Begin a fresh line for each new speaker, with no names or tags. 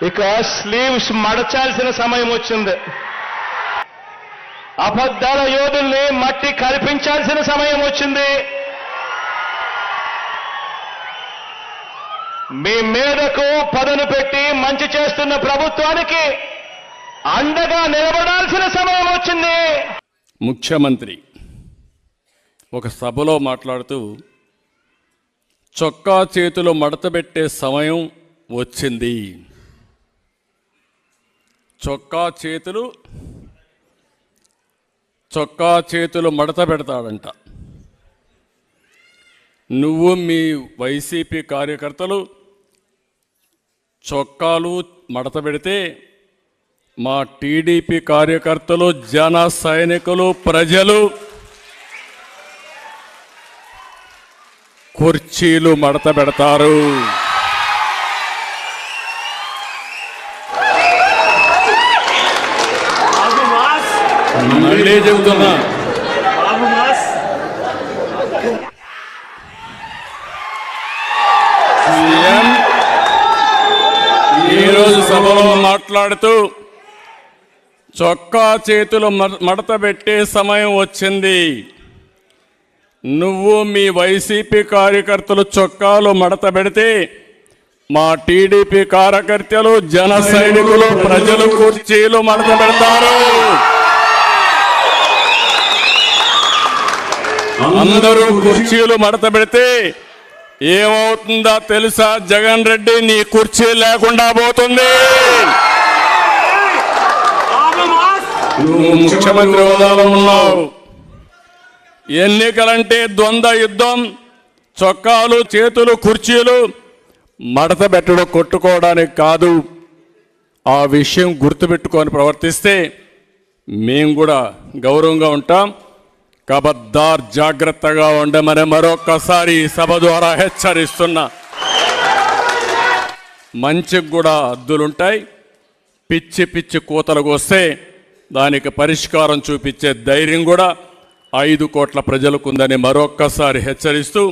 ఇక స్లీవ్స్ మడచాల్సిన సమయం వచ్చింది. అబద్ధాల యోధుల్ని మట్టి కల్పించాల్సిన సమయం వచ్చింది. మీ మీదకు పదను పెట్టి మంచి చేస్తున్న ప్రభుత్వానికి అండగా నిలబడాల్సిన సమయం వచ్చింది.
ముఖ్యమంత్రి ఒక సభలో మాట్లాడుతూ చొక్కా చేతులు మడతబెట్టే సమయం వచ్చింది. చొక్కా చేతులు మడత పెడతాడంట. నువ్వు మీ వైసీపీ కార్యకర్తలు చొక్కాలు మడత పెడితే మా టీడీపీ కార్యకర్తలు, జన సైనికులు, ప్రజలు కుర్చీలు మడత పెడతారు. మళ్ళీ చెబుతున్నా, సీఎం ఈరోజు సభలో మాట్లాడుతూ చొక్కా చేతులు మడత పెట్టే సమయం వచ్చింది. నువ్వు మీ వైసీపీ కార్యకర్తలు చొక్కాలు మడత పెడితే మా టీడీపీ కార్యకర్తలు, జన సైనికులు, ప్రజలు కుర్చీలు మడత పెడతారు. అందరూ కుర్చీలు మడత పెడితే ఏమవుతుందో తెలుసా? జగన్ రెడ్డి నీ కుర్చీ లేకుండా పోతుంది. నువ్వు ముఖ్యమంత్రి హోదాలో ఉన్నావు. ఎన్నికలంటే ద్వంద్వ యుద్ధం. చొక్కాలు, చేతులు, కుర్చీలు మడత పెట్టడం కొట్టుకోవడానికి కాదు. ఆ విషయం గుర్తుపెట్టుకొని ప్రవర్తిస్తే మేము కూడా గౌరవంగా ఉంటాం. కబద్దార్, జాగ్రత్తగా ఉండమని మరొక్కసారి సభ ద్వారా హెచ్చరిస్తున్నా. మంచికి కూడా హద్దులుంటాయి. పిచ్చి పిచ్చి కూతలకు వస్తే దానికి పరిష్కారం చూపించే ధైర్యం కూడా 5 కోట్ల ప్రజలకు ఉందని మరొక్కసారి హెచ్చరిస్తూ